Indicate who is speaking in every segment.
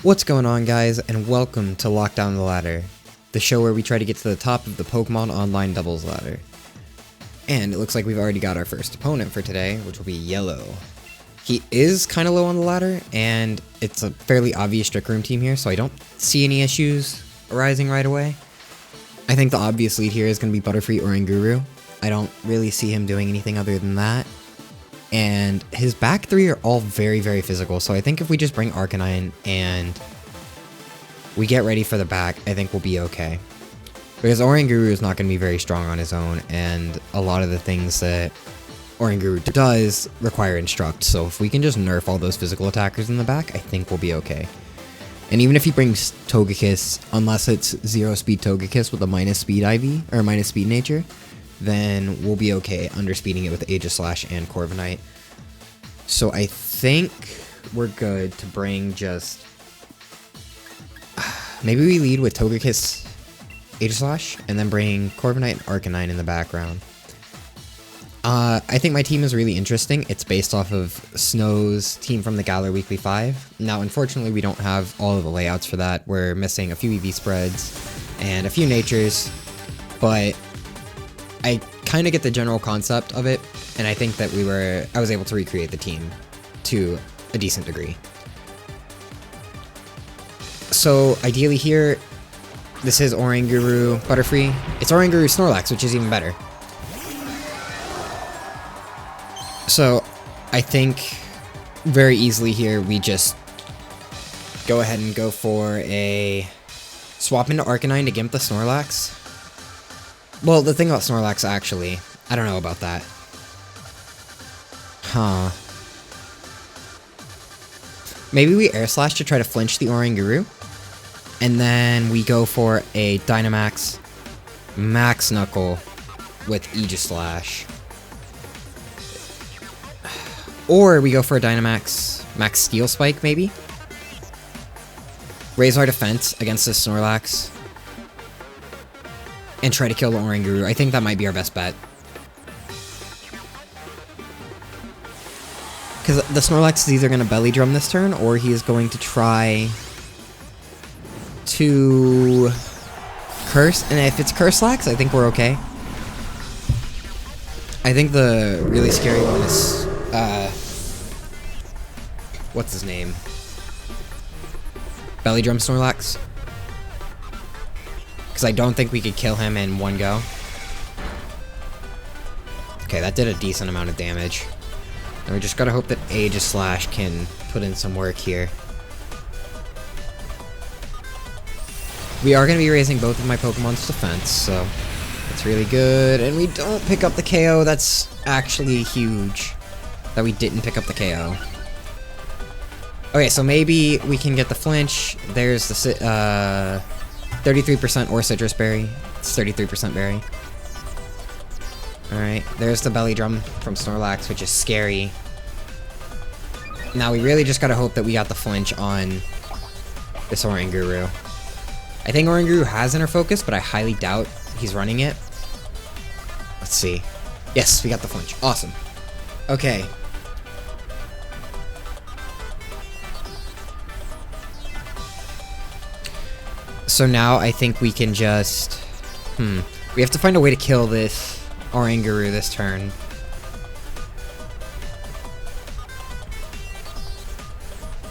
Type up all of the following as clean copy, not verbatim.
Speaker 1: What's going on, guys, and welcome to Lockdown the Ladder, the show where we try to get to the top of the Pokemon Online Doubles ladder. And it looks like we've already got our first opponent for today, which will be Yellow. He is kind of low on the ladder, and it's a fairly obvious Trick Room team here, so I don't see any issues arising right away. I think the obvious lead here is going to be Butterfree or Oranguru. I don't really see him doing anything other than that. And his back three are all very, very physical, so I think if we just bring Arcanine and we get ready for the back, I think we'll be okay. Because Oranguru is not going to be very strong on his own, and a lot of the things that Oranguru does require Instruct, so if we can just nerf all those physical attackers in the back, I think we'll be okay. And even if he brings Togekiss, unless it's zero speed Togekiss with a minus speed IV, or minus speed nature, then we'll be okay underspeeding it with Aegislash and Corviknight. So I think we're good to bring just... maybe we lead with Togekiss, Aegislash, and then bring Corviknight and Arcanine in the background. I think my team is really interesting. It's based off of Snow's team from the Galar Weekly 5. Now, unfortunately, we don't have all of the layouts for that. We're missing a few EV spreads and a few natures, but I kind of get the general concept of it, and I think that I was able to recreate the team to a decent degree. So, ideally here, this is Oranguru, Butterfree. It's Oranguru Snorlax, which is even better. So, I think very easily here we just go ahead and go for a swap into Arcanine to Gimp the Snorlax. Well, the thing about Snorlax, actually, I don't know about that. Huh. Maybe we Air Slash to try to flinch the Oranguru, and then we go for a Dynamax Max Knuckle with Aegislash. Or we go for a Dynamax Max Steel Spike, maybe? Raise our defense against this Snorlax and try to kill the Oranguru. I think that might be our best bet. Because the Snorlax is either going to Belly Drum this turn, or he is going to try to Curse. And if it's Curse-Lax, I think we're okay. I think the really scary one is... what's his name? Belly Drum Snorlax. Because I don't think we could kill him in one go. Okay, that did a decent amount of damage. And we just gotta hope that Aegislash can put in some work here. We are gonna be raising both of my Pokemon's defense, so that's really good. And we don't pick up the KO. That's actually huge that we didn't pick up the KO. Okay, so maybe we can get the flinch. There's the 33% or Citrus Berry. It's 33% Berry. Alright, there's the Belly Drum from Snorlax, which is scary. Now we really just gotta hope that we got the flinch on this Oranguru. I think Oranguru has Inner Focus, but I highly doubt he's running it. Let's see. Yes, we got the flinch. Awesome. Okay. So now I think we can just... we have to find a way to kill this Oranguru this turn.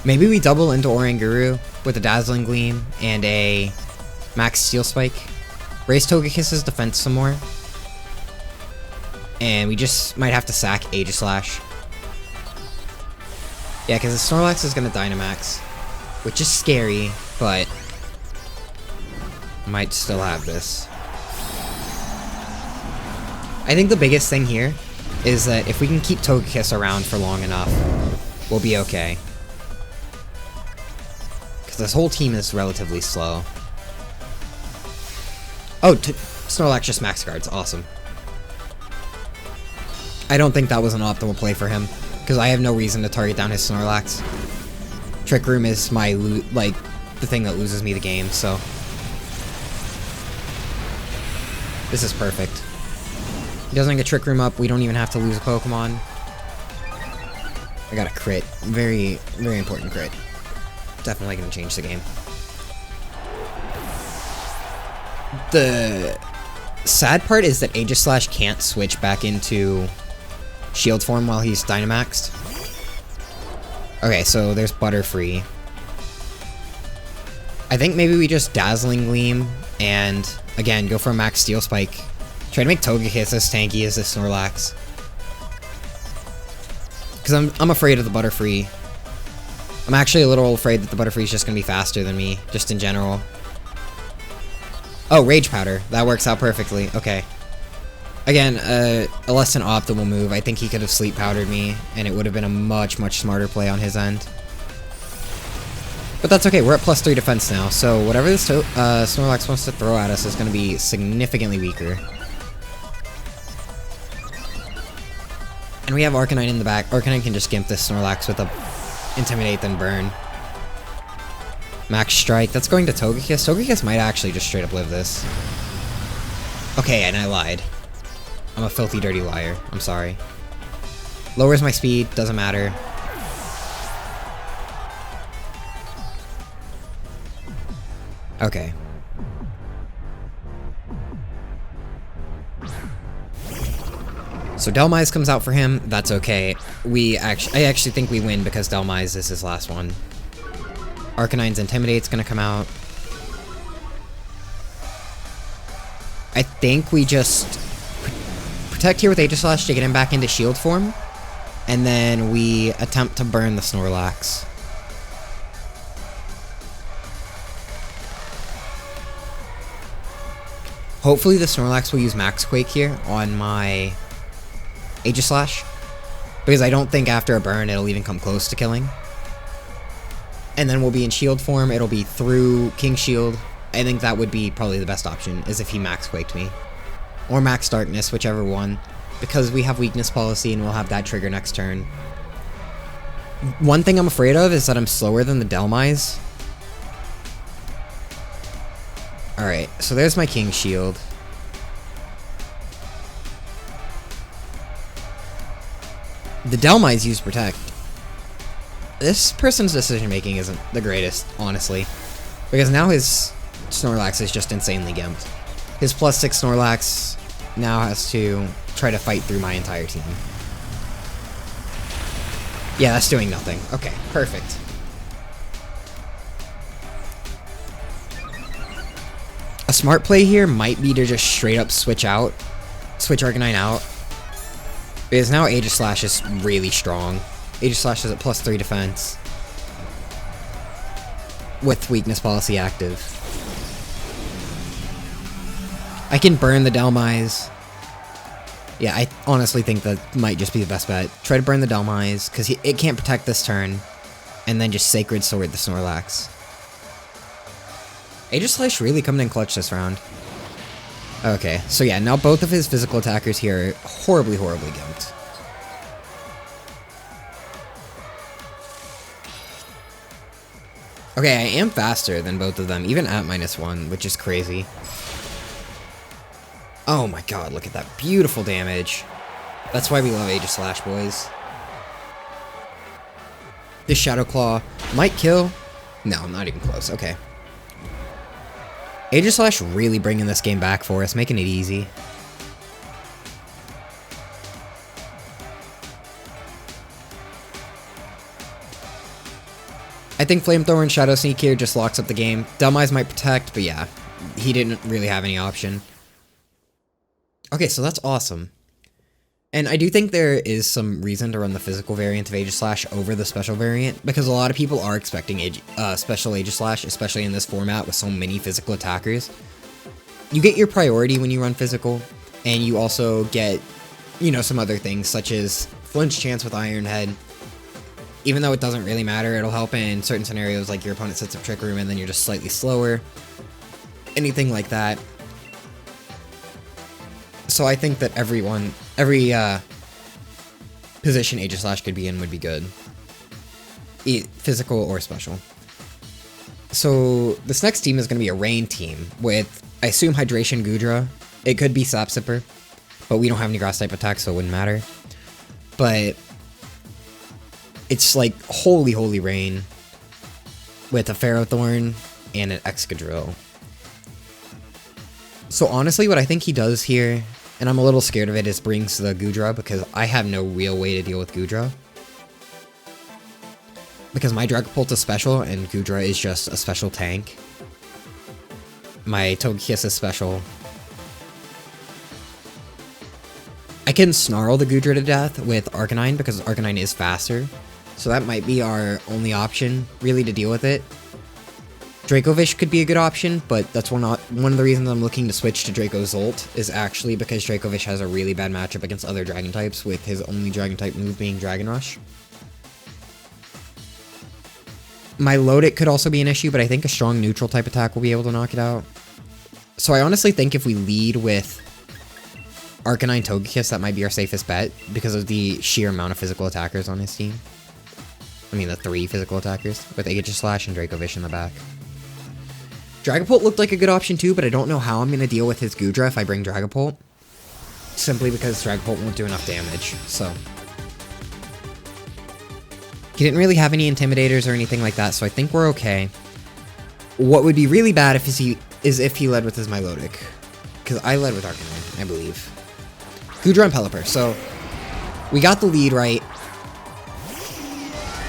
Speaker 1: Maybe we double into Oranguru with a Dazzling Gleam and a Max Steel Spike. Raise Togekiss's defense some more. And we just might have to sack Aegislash. Yeah, because the Snorlax is going to Dynamax, which is scary, but... might still have this. I think the biggest thing here is that if we can keep Togekiss around for long enough, we'll be okay. Because this whole team is relatively slow. Oh, Snorlax just Max Guards. Awesome. I don't think that was an optimal play for him, because I have no reason to target down his Snorlax. Trick Room is my, the thing that loses me the game, so... this is perfect. He doesn't get Trick Room up, we don't even have to lose a Pokemon. I got a crit. Very, very important crit. Definitely gonna change the game. The sad part is that Aegislash can't switch back into shield form while he's Dynamaxed. Okay, so there's Butterfree. I think maybe we just Dazzling Gleam and, again, go for a max Steel Spike. Try to make Togekiss as tanky as this Snorlax. Because I'm afraid of the Butterfree. I'm actually a little afraid that the Butterfree is just going to be faster than me, just in general. Oh, Rage Powder. That works out perfectly. Okay. Again, a less than optimal move. I think he could have Sleep Powdered me, and it would have been a much, much smarter play on his end. But that's okay. We're at +3 defense now, so whatever this Snorlax wants to throw at us is going to be significantly weaker. And we have Arcanine in the back. Arcanine can just gimp this Snorlax with a Intimidate then Burn. Max Strike. That's going to Togekiss. Togekiss might actually just straight up live this. Okay, and I lied. I'm a filthy, dirty liar. I'm sorry. Lowers my speed. Doesn't matter. Okay. So Dhelmise comes out for him. That's okay. I actually think we win because Dhelmise is his last one. Arcanine's Intimidate's gonna come out. I think we just protect here with Aegislash to get him back into shield form, and then we attempt to burn the Snorlax. Hopefully the Snorlax will use Max Quake here on my Aegislash, because I don't think after a burn it'll even come close to killing. And then we'll be in shield form. It'll be through King Shield. I think that would be probably the best option, is if he Max Quaked me. Or Max Darkness, whichever one. Because we have Weakness Policy and we'll have that trigger next turn. One thing I'm afraid of is that I'm slower than the Dhelmise. Alright, so there's my King Shield. The Dhelmise used Protect. This person's decision making isn't the greatest, honestly. Because now his Snorlax is just insanely gimped. His +6 Snorlax now has to try to fight through my entire team. Yeah, that's doing nothing. Okay, perfect. A smart play here might be to just straight up switch Arcanine out. Because now Aegislash is really strong. Aegislash is at +3 defense. With Weakness Policy active. I can burn the Dhelmise. Yeah, I honestly think that might just be the best bet. Try to burn the Dhelmise, because it can't protect this turn. And then just Sacred Sword the Snorlax. Aegislash really coming in clutch this round. Okay, so yeah, now both of his physical attackers here are horribly, horribly gimped. Okay, I am faster than both of them, even at -1, which is crazy. Oh my god, look at that beautiful damage. That's why we love Aegislash, boys. This Shadow Claw might kill. No, not even close. Okay. Aegislash really bringing this game back for us, making it easy. I think Flamethrower and Shadow Sneak here just locks up the game. Dhelmise might protect, but yeah, he didn't really have any option. Okay, so that's awesome. And I do think there is some reason to run the physical variant of Aegislash over the special variant, because a lot of people are expecting special Aegislash, especially in this format with so many physical attackers. You get your priority when you run physical, and you also get, you know, some other things, such as flinch chance with Iron Head. Even though it doesn't really matter, it'll help in certain scenarios, like your opponent sets up Trick Room and then you're just slightly slower. Anything like that. So I think that every position Aegislash could be in would be good. Physical or special. So this next team is going to be a Rain team with, I assume, Hydration Gudra. It could be Sap Sipper, but we don't have any Grass type attacks, so it wouldn't matter. But it's like holy, holy Rain. with a Ferrothorn and an Excadrill. So honestly, what I think he does here, and I'm a little scared of it, is brings the Goodra, because I have no real way to deal with Goodra. Because my Dragapult is special, and Goodra is just a special tank. My Togekiss is special. I can snarl the Goodra to death with Arcanine, because Arcanine is faster. So that might be our only option, really, to deal with it. Dracovish could be a good option, but that's one of the reasons I'm looking to switch to Draco's ult, is actually because Dracovish has a really bad matchup against other Dragon types, with his only Dragon type move being Dragon Rush. My Lodic could also be an issue, but I think a strong neutral type attack will be able to knock it out. So I honestly think if we lead with Arcanine Togekiss, that might be our safest bet, because of the sheer amount of physical attackers on his team. I mean, the 3 physical attackers, with Aegislash and Dracovish in the back. Dragapult looked like a good option too, but I don't know how I'm going to deal with his Goodra if I bring Dragapult. Simply because Dragapult won't do enough damage, so. He didn't really have any Intimidators or anything like that, so I think we're okay. What would be really bad is if he led with his Milotic. Because I led with Arcanine, I believe. Goodra and Pelipper, so we got the lead right.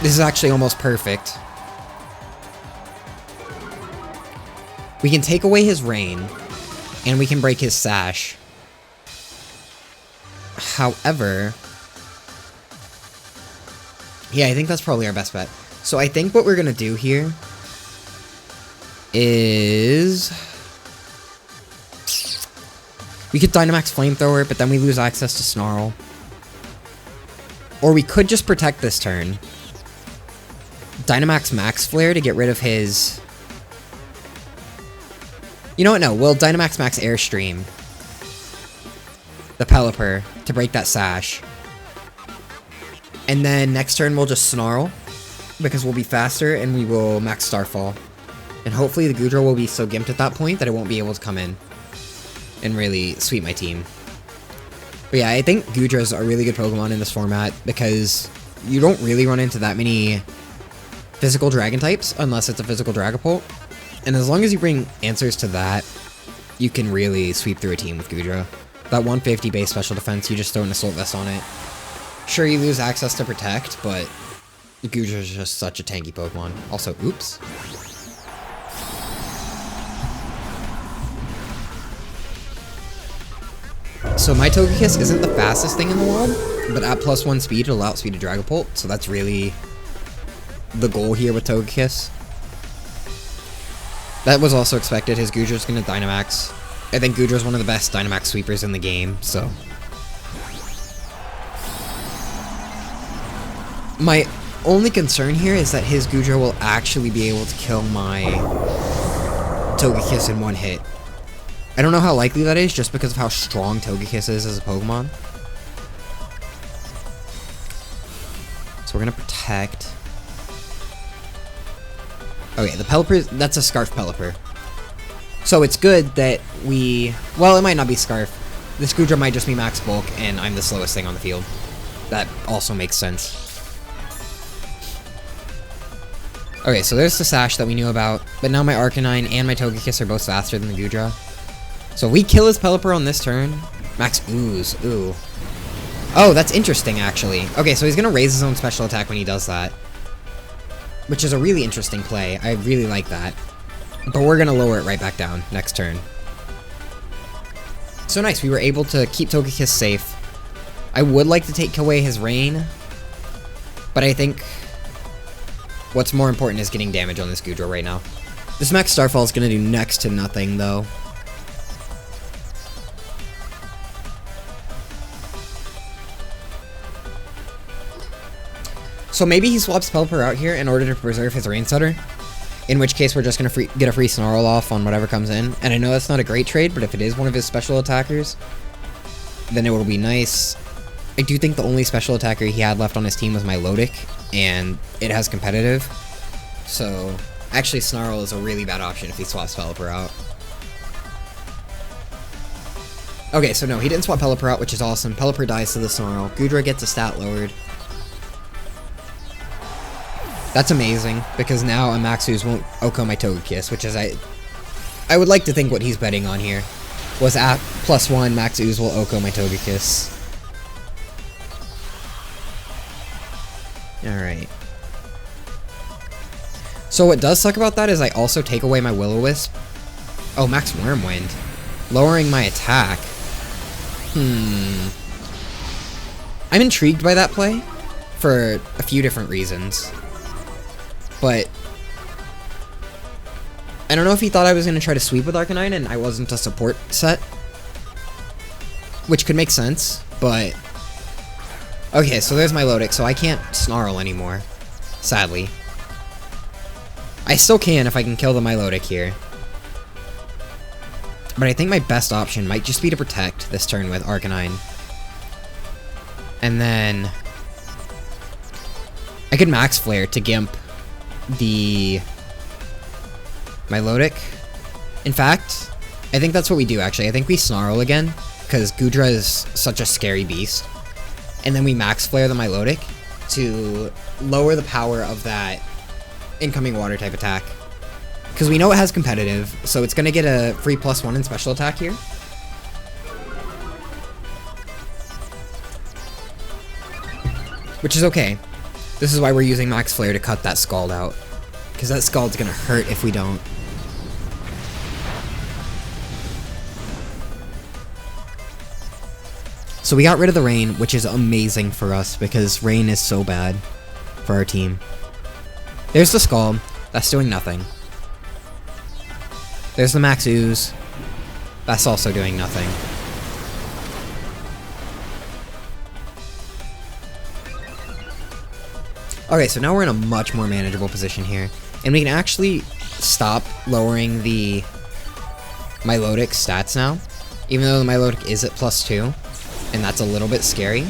Speaker 1: This is actually almost perfect. We can take away his Rain, and we can break his Sash. However, yeah, I think that's probably our best bet. So I think what we're gonna do here is we could Dynamax Flamethrower, but then we lose access to Snarl. Or we could just protect this turn. Dynamax Max Flare to get rid of his... You know what? No, we'll Dynamax Max Airstream the Pelipper to break that Sash. And then next turn we'll just Snarl, because we'll be faster, and we will Max Starfall. And hopefully the Goodra will be so gimped at that point that it won't be able to come in and really sweep my team. But yeah, I think Goodras are a really good Pokemon in this format, because you don't really run into that many physical Dragon types unless it's a physical Dragapult. And as long as you bring answers to that, you can really sweep through a team with Goodra. That 150 base special defense, you just throw an Assault Vest on it. Sure, you lose access to Protect, but Goodra is just such a tanky Pokemon. Also, oops. So my Togekiss isn't the fastest thing in the world, but at +1 speed, it'll outspeed a Dragapult, so that's really the goal here with Togekiss. That was also expected. His Goodra's gonna Dynamax. I think Goodra's one of the best Dynamax sweepers in the game, so. My only concern here is that his Goodra will actually be able to kill my Togekiss in one hit. I don't know how likely that is, just because of how strong Togekiss is as a Pokemon. So we're gonna protect. Okay, the Pelipper, that's a Scarf Pelipper. So it's good that we... Well, it might not be Scarf. This Goodra might just be Max Bulk, and I'm the slowest thing on the field. That also makes sense. Okay, so there's the Sash that we knew about, but now my Arcanine and my Togekiss are both faster than the Goodra. So if we kill his Pelipper on this turn, Max Ooze, ooh. Oh, that's interesting, actually. Okay, so he's gonna raise his own special attack when he does that, which is a really interesting play. I really like that. But we're gonna lower it right back down next turn. So nice, we were able to keep Togekiss safe. I would like to take away his Rain, but I think what's more important is getting damage on this Goodra right now. This Max Starfall is gonna do next to nothing, though. So maybe he swaps Pelipper out here in order to preserve his Rain Stutter, in which case we're just going to get a free Snarl off on whatever comes in. And I know that's not a great trade, but if it is one of his special attackers, then it will be nice. I do think the only special attacker he had left on his team was my Lodic, and it has competitive. So actually Snarl is a really bad option if he swaps Pelipper out. Okay, so no, he didn't swap Pelipper out, which is awesome. Pelipper dies to the Snarl. Goodra gets a stat lowered. That's amazing, because now a Max Ooze won't OHKO my Togekiss, which is, I would like to think what he's betting on here. Was at +1, Max Ooze will OHKO my Togekiss. Alright. So what does suck about that is I also take away my Will-O-Wisp. Oh, Max Wormwind. Lowering my attack. I'm intrigued by that play for a few different reasons. But I don't know if he thought I was going to try to sweep with Arcanine and I wasn't a support set. Which could make sense, but... Okay, so there's my Milotic, so I can't Snarl anymore. Sadly. I still can if I can kill the Milotic here. But I think my best option might just be to protect this turn with Arcanine. And then... I could Max Flare to Gimp the Milotic. In fact, I think that's what we do, actually. I think we Snarl again, because Goodra is such a scary beast. And then we Max Flare the Milotic to lower the power of that incoming Water-type attack. Because we know it has competitive, so it's going to get a free +1 in special attack here. Which is okay. This is why we're using Max Flare to cut that Scald out. Because that Scald's going to hurt if we don't. So we got rid of the Rain, which is amazing for us, because Rain is so bad for our team. There's the Scald. That's doing nothing. There's the Max Ooze. That's also doing nothing. Okay, so now we're in a much more manageable position here. And we can actually stop lowering the Milotic stats now. Even though the Milotic is at +2. And that's a little bit scary.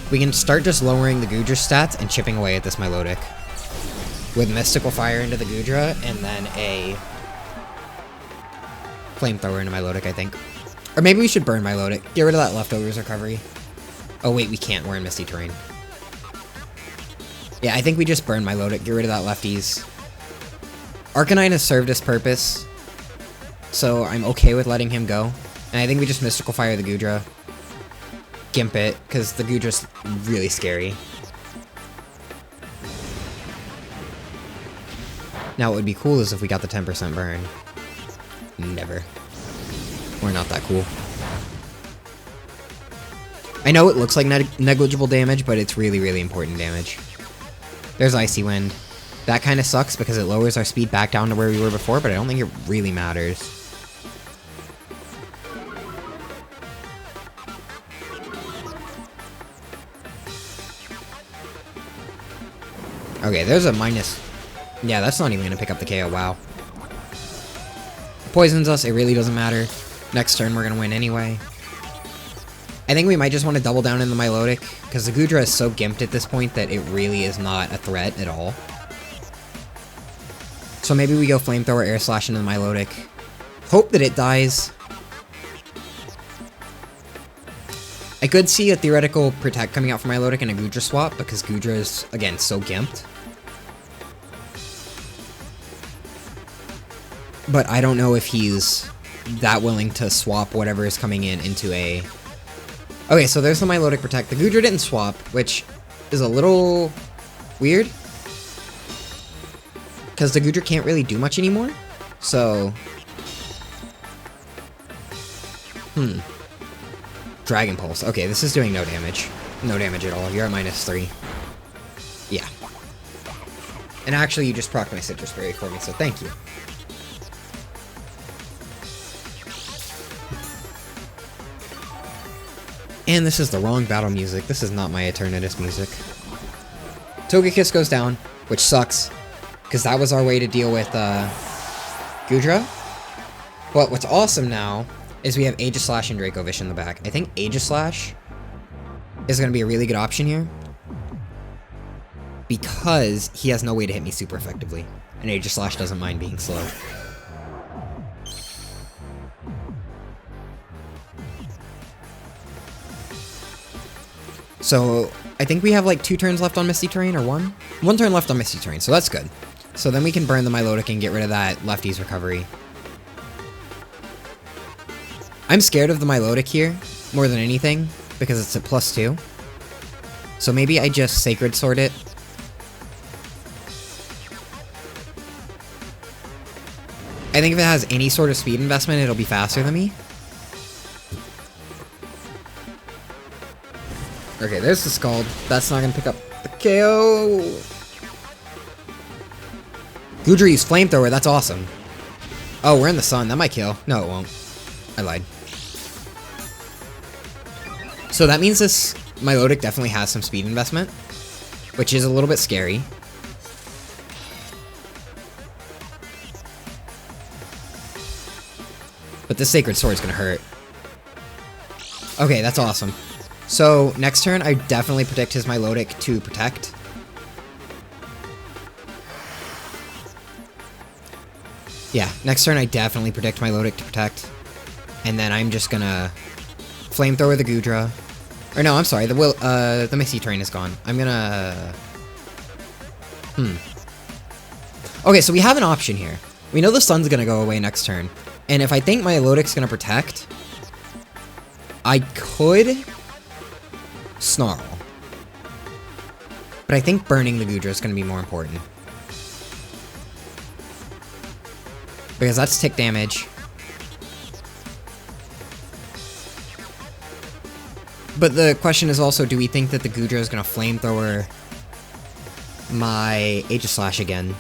Speaker 1: We can start just lowering the Goodra stats and chipping away at this Milotic. With Mystical Fire into the Goodra, and then a Flamethrower into Milotic, I think. Or maybe we should burn Milotic. Get rid of that Leftovers recovery. Oh wait, we can't. We're in Misty Terrain. Yeah, I think we just burn Milotic. Get rid of that Lefties. Arcanine has served its purpose, so I'm okay with letting him go. And I think we just Mystical Fire the Goodra. Gimp it, because the Goodra's really scary. Now what would be cool is if we got the 10% burn. Never. We're not that cool. I know it looks like negligible damage, but it's really, really important damage. There's Icy Wind. That kind of sucks because it lowers our speed back down to where we were before, but I don't think it really matters. Okay, there's a minus... Yeah, that's not even going to pick up the KO, wow. Poisons us, it really doesn't matter. Next turn, we're going to win anyway. I think we might just want to double down in the Milotic, because the Goodra is so gimped at this point that it really is not a threat at all. So maybe we go Flamethrower, Air Slash into the Milotic. Hope that it dies. I could see a theoretical Protect coming out from Milotic and a Goodra swap, because Goodra is, again, so gimped. But I don't know if he's that willing to swap whatever is coming in into a... Okay, so there's the Milotic Protect. The Goodra didn't swap, which is a little weird. Because the Goodra can't really do much anymore. So... Dragon Pulse. Okay, this is doing no damage. No damage at all. You're at -3. Yeah. And actually, you just procced my Citrus Berry for me, so thank you. And this is the wrong battle music. This is not my Eternatus music. Togekiss goes down, which sucks. Because that was our way to deal with, Goodra. But what's awesome now is we have Aegislash and Dracovish in the back. I think Aegislash is going to be a really good option here. Because he has no way to hit me super effectively. And Aegislash doesn't mind being slow. So, I think we have like 2 turns left on Misty Terrain, or 1? One turn left on Misty Terrain, so that's good. So then we can burn the Milotic and get rid of that Lefty's recovery. I'm scared of the Milotic here, more than anything, because it's at +2. So maybe I just Sacred Sword it. I think if it has any sort of speed investment, it'll be faster than me. Okay, there's the Scald. That's not gonna pick up the KO. Goodra used Flamethrower, that's awesome. Oh, we're in the sun, that might kill. No, it won't. I lied. So that means this Milotic definitely has some speed investment, which is a little bit scary. But this Sacred Sword is gonna hurt. Okay, that's awesome. So, next turn, I definitely predict his Milotic to protect. Yeah, next turn I definitely predict Milotic to protect. And then I'm just gonna Flamethrower the Goodra. Or no, I'm sorry, the Misty Terrain is gone. I'm gonna... Okay, so we have an option here. We know the sun's gonna go away next turn. And if I think Milotic's gonna protect, I could Snarl. But I think burning the Goodra is gonna be more important. Because that's tick damage. But the question is also, do we think that the Goodra is gonna Flamethrower my Aegislash again?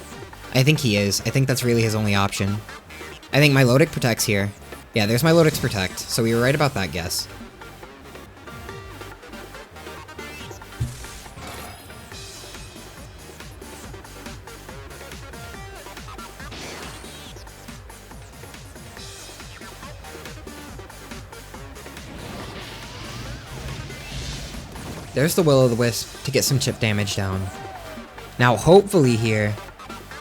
Speaker 1: I think he is. I think that's really his only option. I think Milotic protects here. Yeah, there's Milotic's protect, so we were right about that guess. There's the Will-O-The-Wisp to get some chip damage down. Now, hopefully here,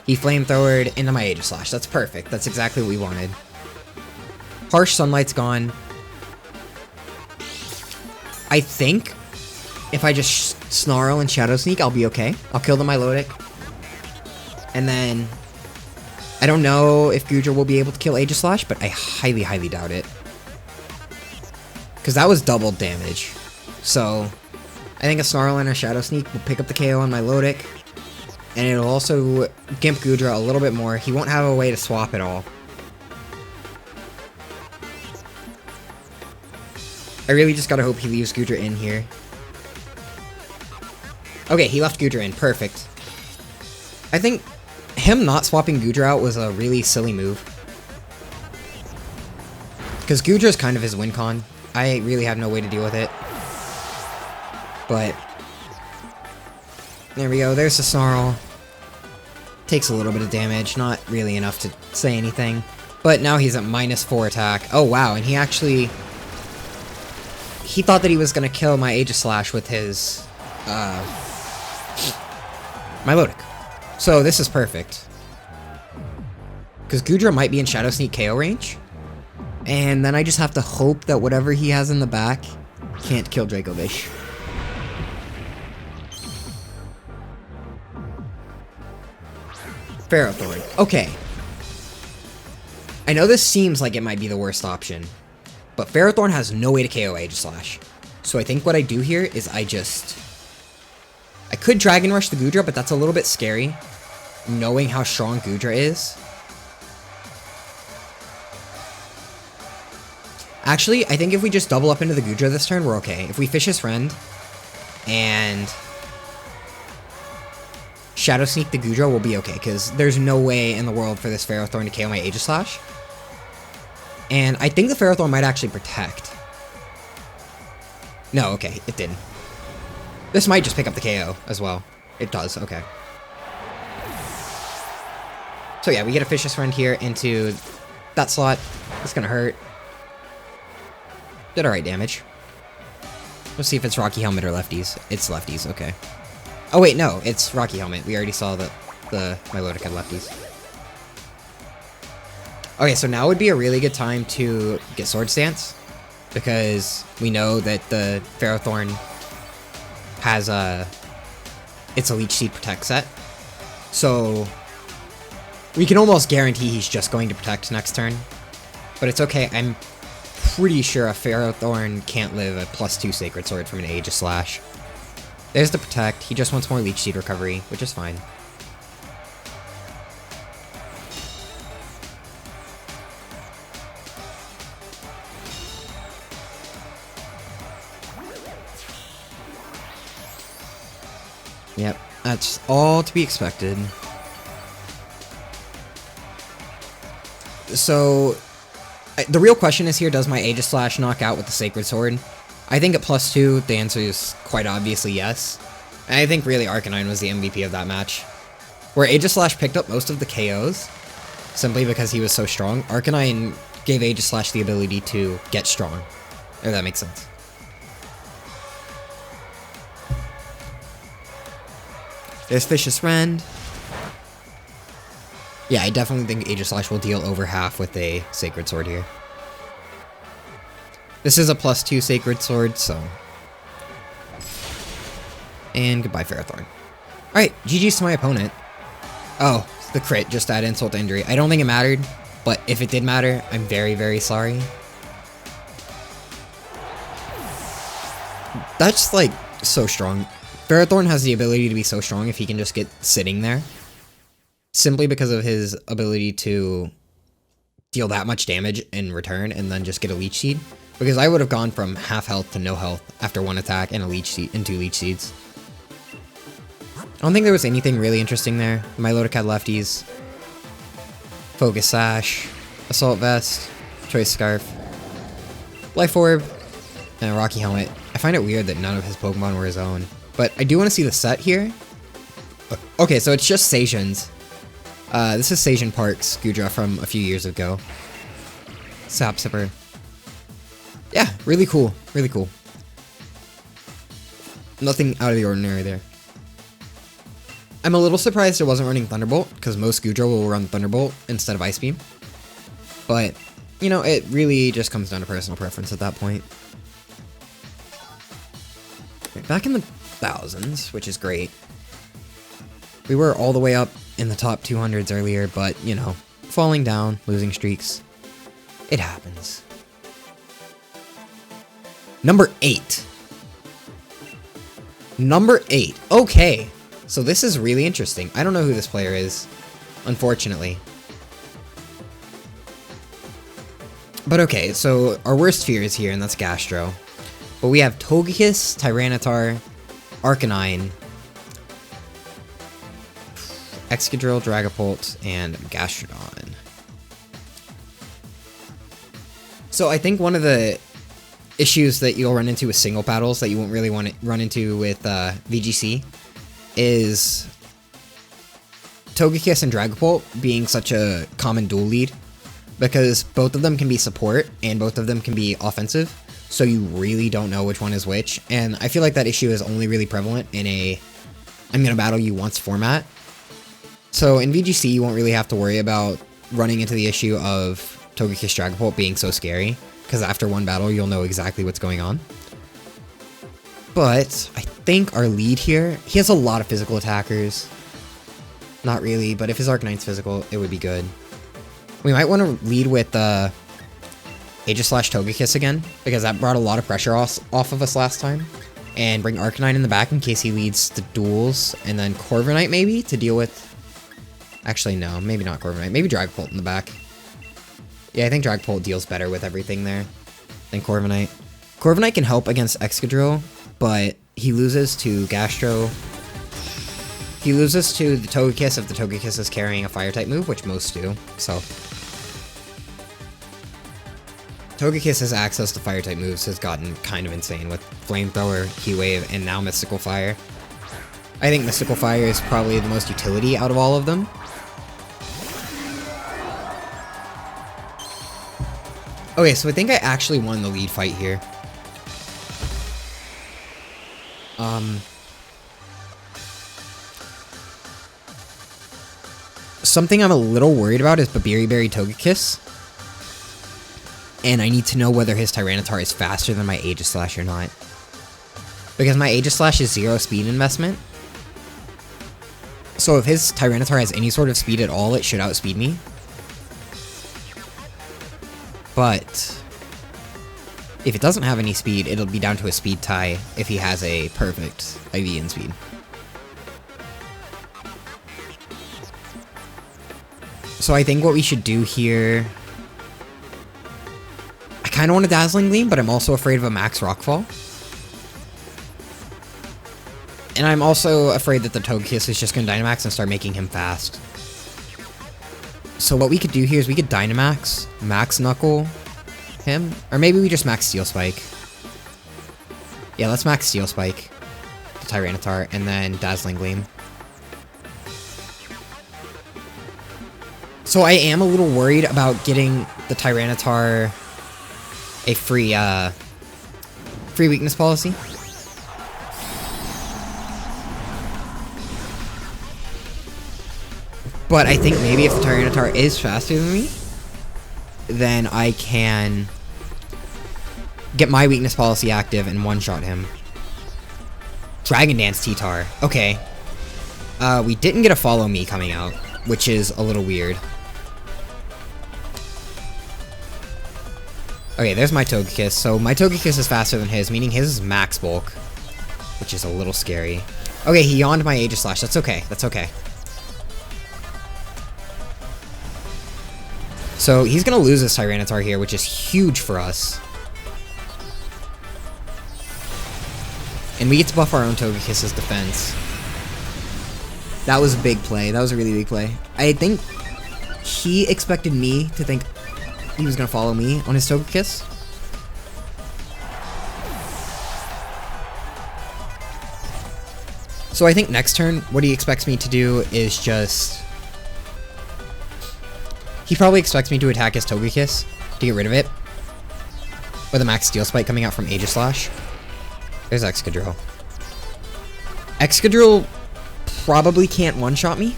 Speaker 1: he Flamethrowered into my Aegislash. That's perfect. That's exactly what we wanted. Harsh Sunlight's gone. I think if I just Snarl and Shadow Sneak, I'll be okay. I'll kill the Milotic. And then, I don't know if Goodra will be able to kill Aegislash, but I highly, highly doubt it. Because that was double damage. So, I think a Snarl and a Shadow Sneak will pick up the KO on Milotic. And it'll also Gimp Goodra a little bit more. He won't have a way to swap at all. I really just gotta hope he leaves Goodra in here. Okay, he left Goodra in. Perfect. I think him not swapping Goodra out was a really silly move. Because Goodra is kind of his win con. I really have no way to deal with it. But there we go. There's the Snarl. Takes a little bit of damage. Not really enough to say anything. But now he's at -4 attack. Oh, wow. And he actually... He thought that he was going to kill my Aegislash with his... Milotic. So this is perfect. Because Goodra might be in Shadow Sneak KO range. And then I just have to hope that whatever he has in the back can't kill Dracovish. Ferrothorn. Okay. I know this seems like it might be the worst option, but Ferrothorn has no way to KO Aegislash. So I think what I do here is I could Dragon Rush the Goodra, but that's a little bit scary, knowing how strong Goodra is. Actually, I think if we just double up into the Goodra this turn, we're okay. If we Fish his Friend and Shadow Sneak the Goodra, will be okay, because there's no way in the world for this Ferrothorn to KO my Aegislash. And I think the Ferrothorn might actually protect. No, okay, it didn't. This might just pick up the KO as well. It does, okay. So yeah, we get a Fish's Friend here into that slot. It's gonna hurt. Did alright damage. Let's see if it's Rocky Helmet or lefties. It's lefties, okay. Oh wait, no, it's Rocky Helmet. We already saw that the Milotic had lefties. Okay, so now would be a really good time to get Sword Stance, because we know that the Ferrothorn has it's a Leech Seed Protect set. So we can almost guarantee he's just going to Protect next turn. But it's okay, I'm pretty sure a Ferrothorn can't live a +2 Sacred Sword from an Aegislash. There's the Protect, he just wants more Leech Seed recovery, which is fine. Yep, that's all to be expected. So, the real question is here, does my Aegislash knock out with the Sacred Sword? I think at +2, the answer is quite obviously yes. And I think really Arcanine was the MVP of that match. Where Aegislash picked up most of the KOs, simply because he was so strong, Arcanine gave Aegislash the ability to get strong. If that makes sense. There's Vicious Rend. Yeah, I definitely think Aegislash will deal over half with a Sacred Sword here. This is a +2 Sacred Sword, so... And goodbye, Ferrothorn. Alright, GG's to my opponent. Oh, the crit just to add insult to injury. I don't think it mattered, but if it did matter, I'm very, very sorry. That's, like, so strong. Ferrothorn has the ability to be so strong if he can just get sitting there. Simply because of his ability to deal that much damage in return and then just get a Leech Seed. Because I would have gone from half health to no health after one attack and a Leech Seed and 2 Leech Seeds. I don't think there was anything really interesting there. Milotic lefties. Focus Sash. Assault Vest. Choice Scarf. Life Orb. And a Rocky Helmet. I find it weird that none of his Pokemon were his own. But I do want to see the set here. Okay, so it's just Sajian's. This is Sajin Park's Gudra from a few years ago. Sap Sipper. Yeah, really cool. Really cool. Nothing out of the ordinary there. I'm a little surprised it wasn't running Thunderbolt, because most Gudra will run Thunderbolt instead of Ice Beam. But, you know, it really just comes down to personal preference at that point. Back in the thousands, which is great. We were all the way up in the top 200s earlier, but, you know, falling down, losing streaks. It happens. Number 8. Number 8. Okay. So this is really interesting. I don't know who this player is, unfortunately. But okay, so our worst fear is here, and that's Gastro. But we have Togekiss, Tyranitar, Arcanine, Excadrill, Dragapult, and Gastrodon. So I think one of the issues that you'll run into with single battles that you won't really want to run into with VGC is Togekiss and Dragapult being such a common dual lead, because both of them can be support and both of them can be offensive, so you really don't know which one is which, and I feel like that issue is only really prevalent in a I'm gonna battle you once format. So in VGC you won't really have to worry about running into the issue of Togekiss Dragapult being so scary, because after one battle you'll know exactly what's going on. But I think our lead here, he has a lot of physical attackers. Not really, but if his Arcanine's physical, it would be good. We might want to lead with Aegislash Togekiss again, because that brought a lot of pressure off of us last time. And bring Arcanine in the back in case he leads to duels, and then Corviknight maybe to deal with... Actually, no, maybe not Corviknight, maybe Dragapult in the back. Yeah, I think Dragapult deals better with everything there than Corviknight. Corviknight can help against Excadrill, but he loses to Gastro. He loses to the Togekiss if the Togekiss is carrying a Fire-type move, which most do, so... Togekiss's access to Fire-type moves has gotten kind of insane with Flamethrower, Heat Wave, and now Mystical Fire. I think Mystical Fire is probably the most utility out of all of them. Okay, so I think I actually won the lead fight here. Something I'm a little worried about is Babiri Berry Togekiss. And I need to know whether his Tyranitar is faster than my Aegislash or not. Because my Aegislash is 0 speed investment. So if his Tyranitar has any sort of speed at all, it should outspeed me. But if it doesn't have any speed, it'll be down to a speed tie if he has a perfect IV in speed. So I think what we should do here... I kind of want a Dazzling Gleam, but I'm also afraid of a Max Rockfall. And I'm also afraid that the Togekiss is just going to Dynamax and start making him fast. So what we could do here is we could Dynamax, Max Knuckle him, or maybe we just Max Steel Spike. Yeah, let's Max Steel Spike the Tyranitar, and then Dazzling Gleam. So I am a little worried about getting the Tyranitar a free weakness policy. But I think maybe if the Tyranitar is faster than me, then I can get my weakness policy active and one-shot him. Dragon Dance T-Tar. Okay. We didn't get a Follow Me coming out, which is a little weird. Okay, there's my Togekiss. So my Togekiss is faster than his, meaning his is max bulk, which is a little scary. Okay, he yawned my Aegislash. That's okay. That's okay. So he's gonna lose his Tyranitar here, which is huge for us. And we get to buff our own Togekiss's defense. That was a big play. That was a really big play. I think he expected me to think he was gonna follow me on his Togekiss. So I think next turn, what he expects me to do is just... He probably expects me to attack his Togekiss to get rid of it. With a Max Steel Spike coming out from Aegislash. There's Excadrill. Excadrill probably can't one-shot me.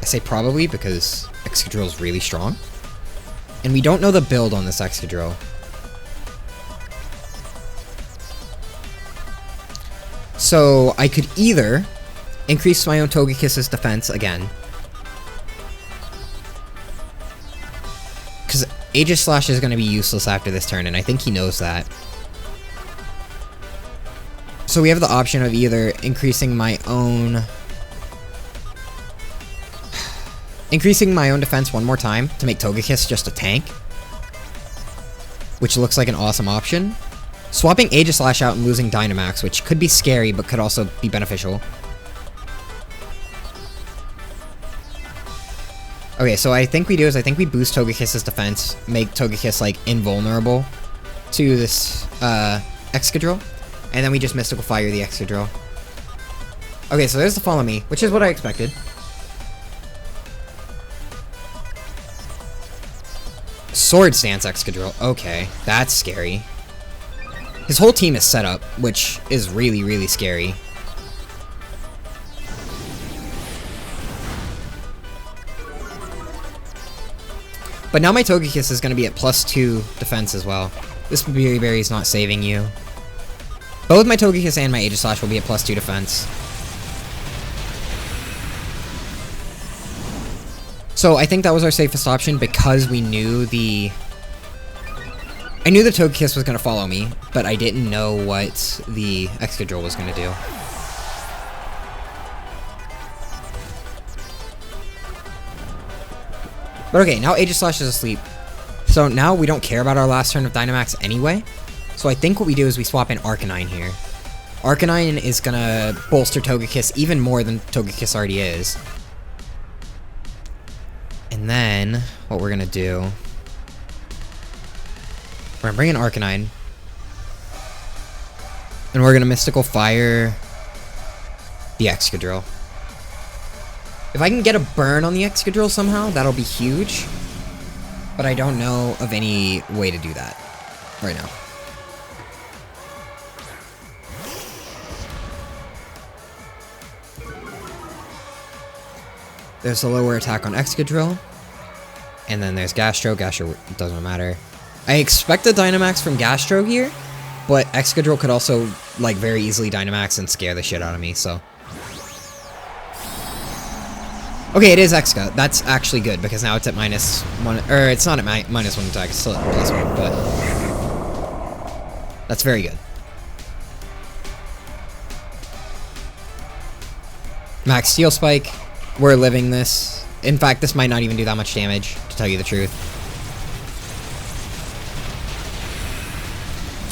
Speaker 1: I say probably because Excadrill is really strong. And we don't know the build on this Excadrill. So I could either increase my own Togekiss's defense again. Because Aegislash is going to be useless after this turn, and I think he knows that. So we have the option of either increasing my own defense one more time to make Togekiss just a tank, which looks like an awesome option. Swapping Aegislash out and losing Dynamax, which could be scary, but could also be beneficial. Okay, so I think we boost Togekiss's defense, make Togekiss, like, invulnerable to this, Excadrill, and then we just Mystical Fire the Excadrill. Okay, so there's the Follow Me, which is what I expected. Sword Stance Excadrill, okay, that's scary. His whole team is set up, which is really, really scary. But now my Togekiss is going to be at +2 defense as well. This Berry Berry is not saving you. Both my Togekiss and my Aegislash will be at +2 defense. So I think that was our safest option because we knew the... I knew the Togekiss was going to follow me, but I didn't know what the Excadrill was going to do. But okay, now Aegislash is asleep. So now we don't care about our last turn of Dynamax anyway. So I think what we do is we swap in Arcanine here. Arcanine is going to bolster Togekiss even more than Togekiss already is. And then, what we're going to do... We're going to bring in Arcanine. And we're going to Mystical Fire the Excadrill. If I can get a burn on the Excadrill somehow, that'll be huge. But I don't know of any way to do that right now. There's a lower attack on Excadrill. And then there's Gastro. Gastro doesn't matter. I expect a Dynamax from Gastro here, but Excadrill could also, like, very easily Dynamax and scare the shit out of me, so... Okay, it is Exca. That's actually good, because now it's at -1, or it's not at -1 attack, it's still at +1, but that's very good. Max Steel Spike. We're living this. In fact, this might not even do that much damage, to tell you the truth.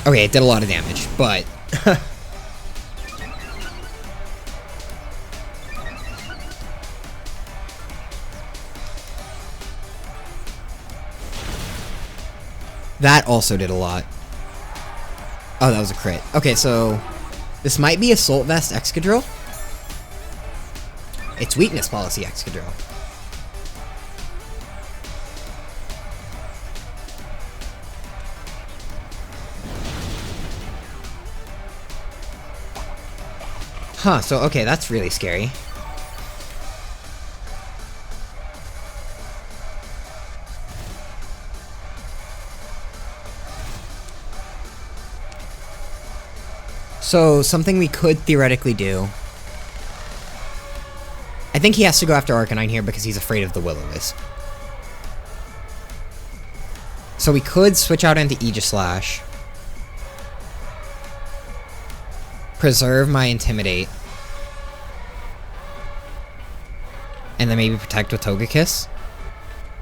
Speaker 1: Okay, it did a lot of damage, but... that also did a lot. Oh, that was a crit. Okay, so... this might be Assault Vest Excadrill? It's Weakness Policy Excadrill. Huh, so okay, that's really scary. So, something we could theoretically do... I think he has to go after Arcanine here because he's afraid of the Will-O-Wisp. So we could switch out into Aegislash. Preserve my Intimidate. And then maybe Protect with Togekiss.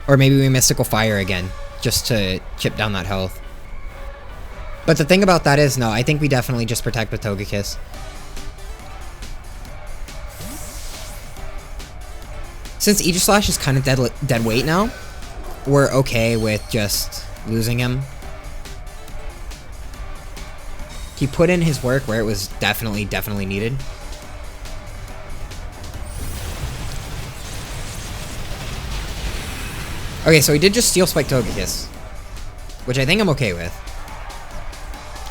Speaker 1: Or maybe we Mystical Fire again, just to chip down that health. But the thing about that is, no, I think we definitely just Protect with Togekiss. Since Aegislash is kind of dead weight now, we're okay with just losing him. He put in his work where it was definitely needed. Okay, so he did just Steel Spike Togekiss, which I think I'm okay with.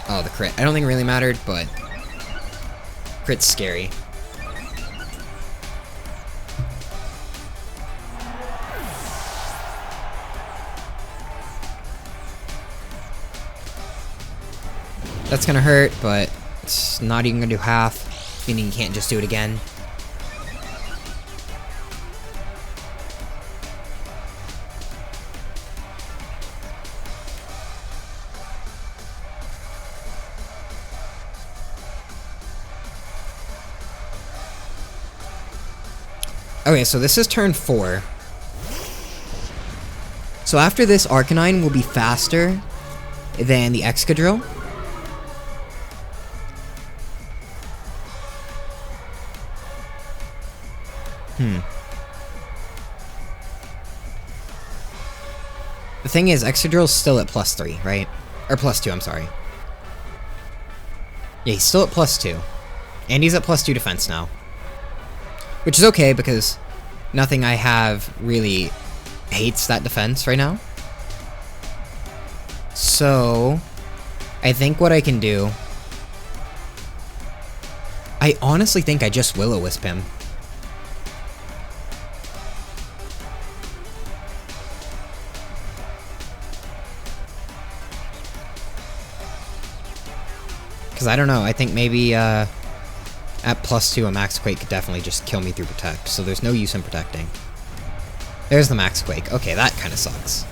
Speaker 1: Oh, the crit. I don't think it really mattered, but crit's scary. That's gonna hurt, but it's not even gonna do half, meaning you can't just do it again. Okay, so this is turn 4. So after this, Arcanine will be faster than the Excadrill. The thing is, Excadrill's still at +3, right? Or +2, I'm sorry. Yeah, he's still at +2. And he's at +2 defense now. Which is okay, because nothing I have really hates that defense right now. So, I think what I can do... I honestly think I just Will-O-Wisp him. Because I don't know, I think maybe at +2 a Max Quake could definitely just kill me through Protect, so there's no use in protecting. There's the Max Quake. Okay, that kind of sucks.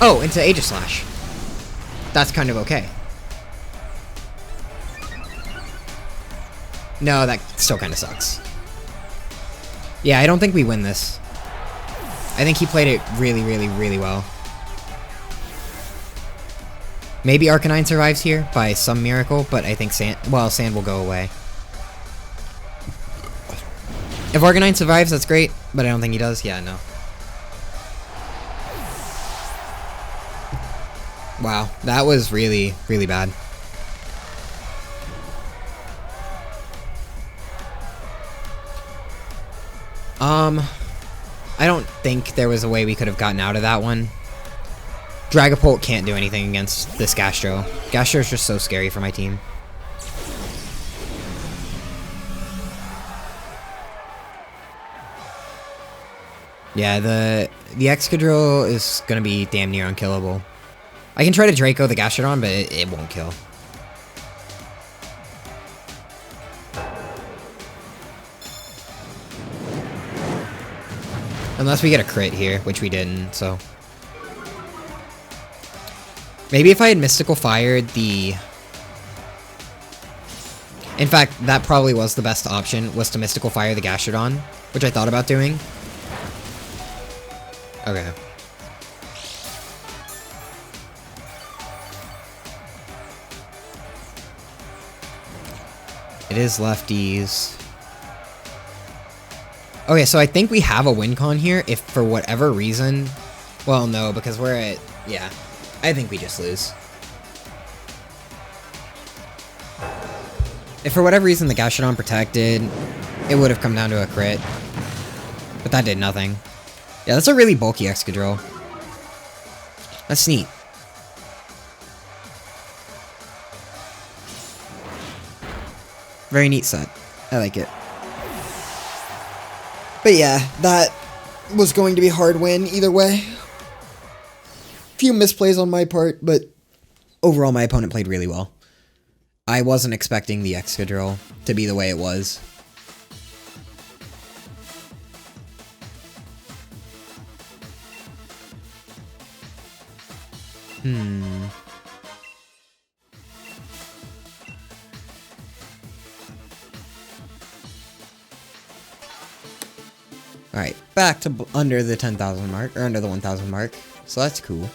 Speaker 1: Oh, into Aegislash. That's kind of okay. No, that still kind of sucks. Yeah, I don't think we win this. I think he played it really well. Maybe Arcanine survives here by some miracle, but I think Sand will go away. If Arcanine survives, that's great, but I don't think he does. Yeah, no. Wow, that was really bad. I don't think there was a way we could have gotten out of that one. Dragapult can't do anything against this Gastro. Gastro is just so scary for my team. Yeah, the Excadrill is gonna be damn near unkillable. I can try to Draco the Gastrodon, but it won't kill. Unless we get a crit here, which we didn't, so. Maybe if I had Mystical Fired the... In fact, that probably was the best option, was to Mystical Fire the Gastrodon, which I thought about doing. Okay. It is lefties. Okay, so I think we have a win con here if for whatever reason... Well, no, because we're at... Yeah, I think we just lose. If for whatever reason the Gastrodon protected, it would have come down to a crit. But that did nothing. Yeah, that's a really bulky Excadrill. That's neat. Very neat set. I like it. But yeah, that was going to be a hard win either way. Few misplays on my part, but overall my opponent played really well. I wasn't expecting the Excadrill to be the way it was. Alright, back to under the 10,000 mark, or under the 1,000 mark, so that's cool.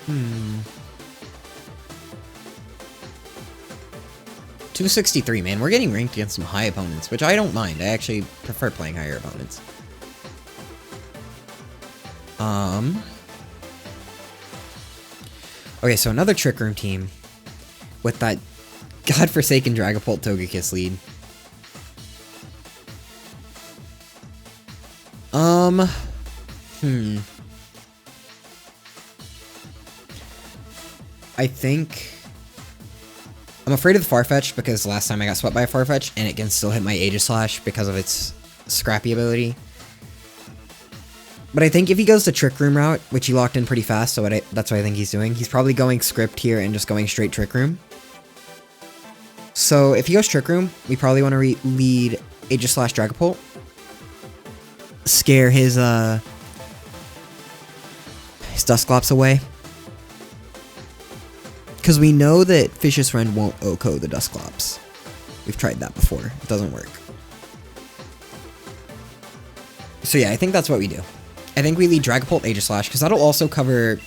Speaker 1: Hmm. 263, man, we're getting ranked against some high opponents, which I don't mind. I actually prefer playing higher opponents. Okay, so another Trick Room team with that godforsaken Dragapult Togekiss lead. I think... I'm afraid of the Farfetch because last time I got swept by a Farfetch and it can still hit my Aegislash because of its scrappy ability. But I think if he goes the Trick Room route, which he locked in pretty fast, so that's what I think he's doing, he's probably going Script here and just going straight Trick Room. So if he goes Trick Room, we probably want to lead Aegislash Dragapult. Scare his Dusclops away. Because we know that Vicious Rend won't OHKO the Dusclops. We've tried that before. It doesn't work. So yeah, I think that's what we do. I think we lead Dragapult Aegislash, because that'll also cover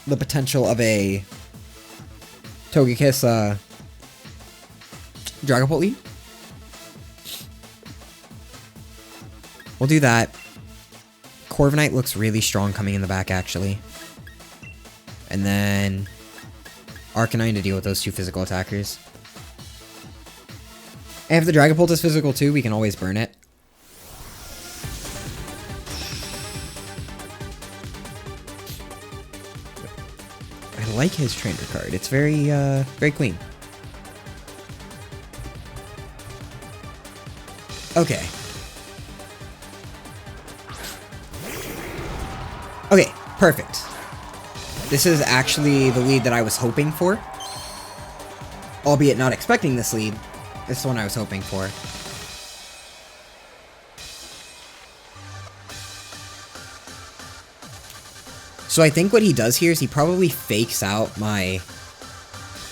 Speaker 1: the potential of a Togekiss Dragapult lead. We'll do that. Corviknight looks really strong coming in the back, actually. And then Arcanine to deal with those two physical attackers. And if the Dragapult is physical too, we can always burn it. I like his trainer card. It's very, very clean. Okay. Okay, perfect. This is actually the lead that I was hoping for. Albeit not expecting this lead. This is the one I was hoping for. So I think what he does here is he probably fakes out my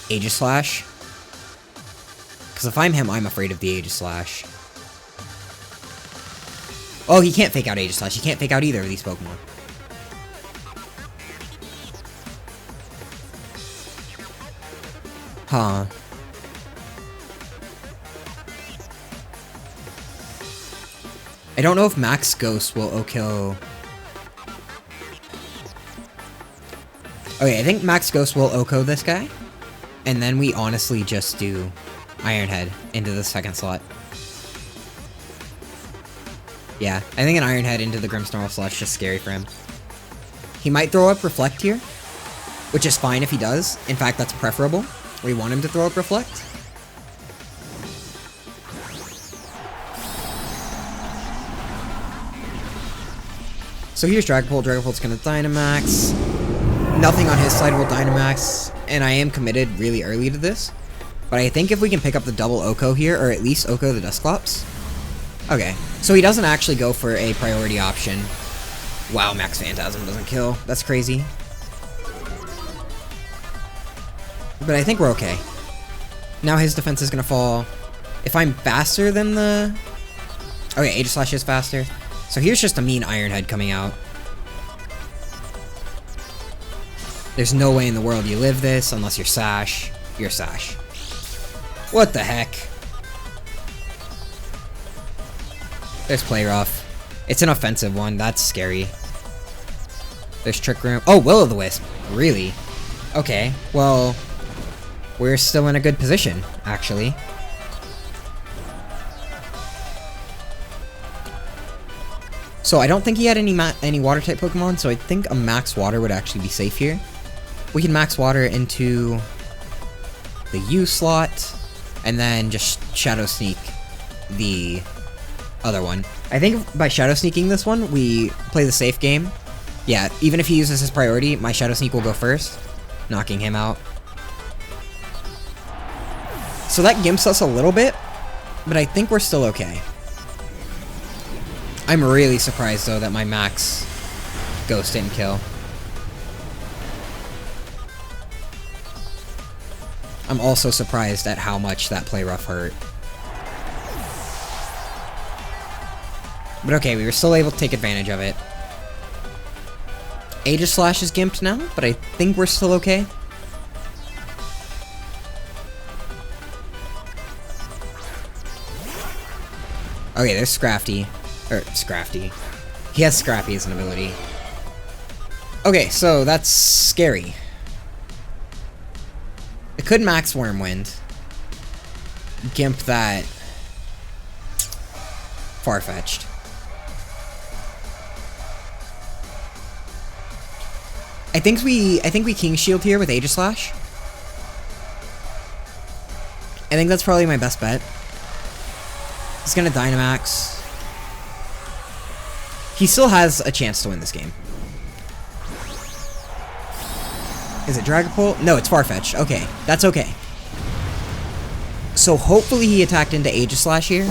Speaker 1: Aegislash. Because if I'm him, I'm afraid of the Aegislash. Oh, he can't fake out Aegislash. He can't fake out either of these Pokemon. Huh. I don't know if Max Ghost will OHKO. Okay, I think Max Ghost will OHKO this guy. And then we honestly just do Iron Head into the second slot. Yeah, I think an Iron Head into the Grimmsnarl slot's just scary for him. He might throw up Reflect here, which is fine if he does. In fact, that's preferable. We want him to throw up Reflect. So here's Dragapult. Dragapult's gonna Dynamax. Nothing on his side will Dynamax, and I am committed really early to this. But I think if we can pick up the double Oko here, or at least Oko the Dusclops. Okay, so he doesn't actually go for a priority option. Wow, Max Phantasm doesn't kill. That's crazy. But I think we're okay. Now his defense is going to fall. If I'm faster than the... Okay, Aegislash is faster. So here's just a mean Iron Head coming out. There's no way in the world you live this unless you're Sash. You're Sash. What the heck? There's Play Rough. It's an offensive one. That's scary. There's Trick Room. Oh, Will-O-The-Wisp. Really? Okay. Well, we're still in a good position, actually. So I don't think he had any Water-type Pokemon, so I think a Max Water would actually be safe here. We can Max Water into the U slot, and then just Shadow Sneak the other one. I think by Shadow Sneaking this one, we play the safe game. Yeah, even if he uses his priority, my Shadow Sneak will go first, knocking him out. So that gimps us a little bit, but I think we're still okay. I'm really surprised, though, that my Max Ghost didn't kill. I'm also surprised at how much that Play Rough hurt. But okay, we were still able to take advantage of it. Aegislash is gimped now, but I think we're still okay. Okay, there's Scrafty. Or, Scrafty. He has Scrappy as an ability. Okay, so that's scary. It could Max Wormwind. Gimp that. Farfetch'd. I think we King Shield here with Aegislash. I think that's probably my best bet. He's gonna Dynamax. He still has a chance to win this game. Is it Dragapult? No, it's Farfetch'd. Okay, that's okay. So hopefully he attacked into Aegislash here.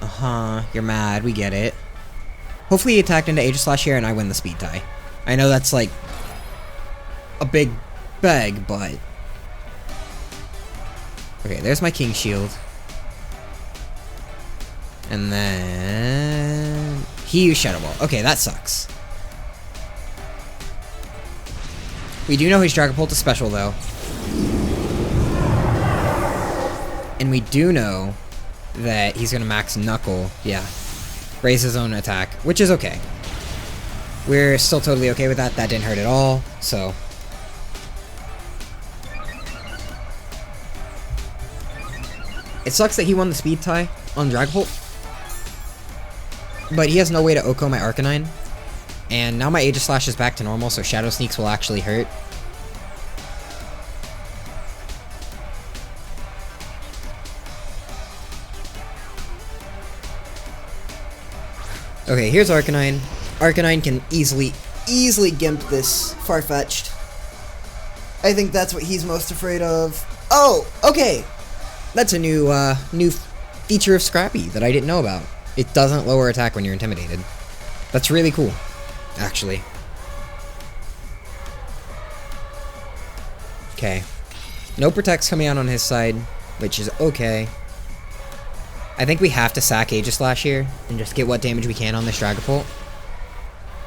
Speaker 1: Uh-huh, you're mad, we get it. Hopefully he attacked into Aegislash here and I win the speed tie. I know that's like a big beg, but... Okay, there's my King Shield. And then... he used Shadow Ball. Okay, that sucks. We do know his Dragapult is special, though. And we do know that he's gonna max Knuckle. Yeah. Raise his own attack, which is okay. We're still totally okay with that. That didn't hurt at all, so... It sucks that he won the speed tie on Dragapult. But he has no way to Oko my Arcanine. And now my Aegislash is back to normal, so Shadow Sneaks will actually hurt. Okay, here's Arcanine. Arcanine can easily gimp this Farfetch'd. I think that's what he's most afraid of. Oh, okay! That's a new feature of Scrappy that I didn't know about. It doesn't lower attack when you're intimidated. That's really cool, actually. Okay. No Protect's coming out on his side, which is okay. I think we have to sack Aegislash here and just get what damage we can on this Dragapult.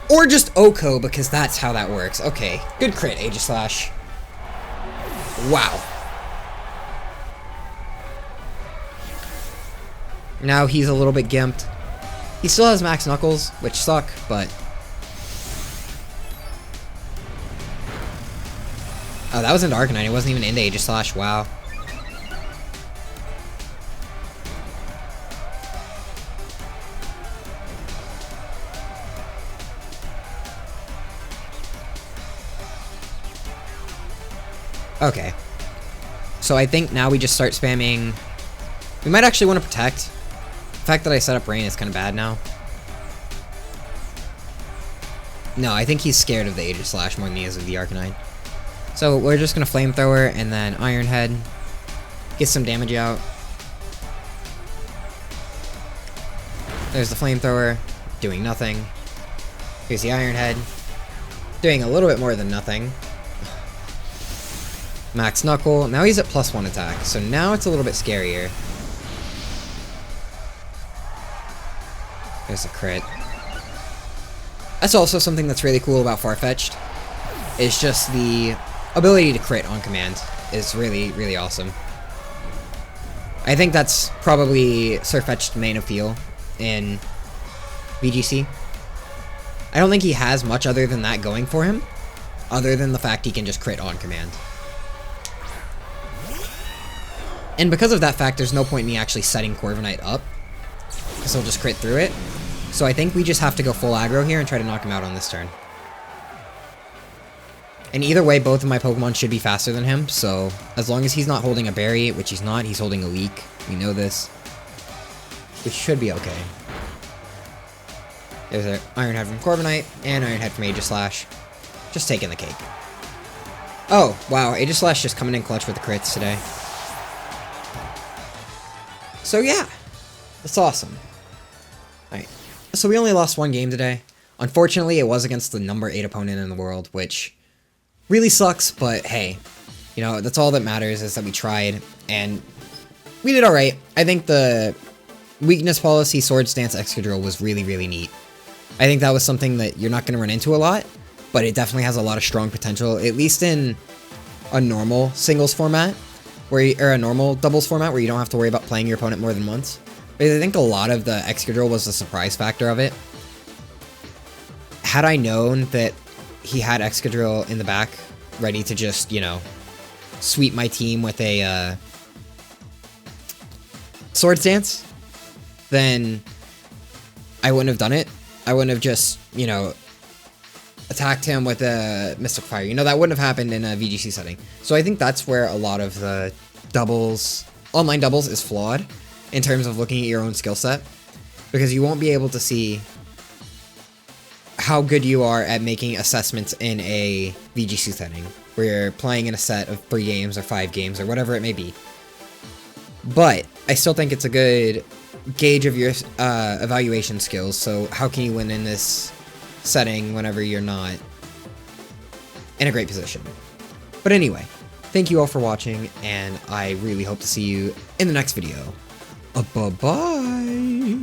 Speaker 1: Or just Oko, because that's how that works. Okay, good crit, Aegislash. Wow. Now he's a little bit gimped. He still has Max Knuckles, which suck, but... Oh, that was into Arcanine. It wasn't even into Aegislash. Wow. Okay. So I think now we just start spamming... We might actually want to Protect. The fact that I set up Rain is kind of bad now. No, I think he's scared of the Aegis Slash more than he is of the Arcanine. So we're just gonna Flamethrower and then Iron Head. Get some damage out. There's the Flamethrower, doing nothing. Here's the Iron Head, doing a little bit more than nothing. Max Knuckle, now he's at +1 attack, so now it's a little bit scarier. There's a crit. That's also something that's really cool about Farfetch'd. It's just the ability to crit on command is really, really awesome. I think that's probably Farfetch'd's main appeal in VGC. I don't think he has much other than that going for him, other than the fact he can just crit on command. And because of that fact, there's no point in me actually setting Corviknight up, because he'll just crit through it. So I think we just have to go full aggro here and try to knock him out on this turn. And either way, both of my Pokemon should be faster than him, so as long as he's not holding a berry, which he's not, he's holding a leak. We know this. Which should be okay. There's an Iron Head from Corviknight, and Iron Head from Aegis Slash. Just taking the cake. Oh, wow, Aegis Slash just coming in clutch with the crits today. So yeah, that's awesome. Alright, so we only lost one game today. Unfortunately, it was against the #8 opponent in the world, which really sucks, but hey, you know, that's all that matters is that we tried, and we did alright. I think the weakness policy Sword Stance Excadrill was really, really neat. I think that was something that you're not going to run into a lot, but it definitely has a lot of strong potential, at least in a normal singles format, or a normal doubles format where you don't have to worry about playing your opponent more than once. But I think a lot of the Excadrill was the surprise factor of it. Had I known that he had Excadrill in the back, ready to just, you know, sweep my team with a Sword Stance, then I wouldn't have done it. I wouldn't have just, you know, attacked him with a Mystic Fire. You know, that wouldn't have happened in a VGC setting. So I think that's where a lot of the doubles, online doubles, is flawed in terms of looking at your own skill set, because you won't be able to see how good you are at making assessments in a VGC setting, where you're playing in a set of 3 games or 5 games or whatever it may be. But I still think it's a good gauge of your evaluation skills. So how can you win in this setting whenever you're not in a great position? But anyway, thank you all for watching, and I really hope to see you in the next video. Bye-bye!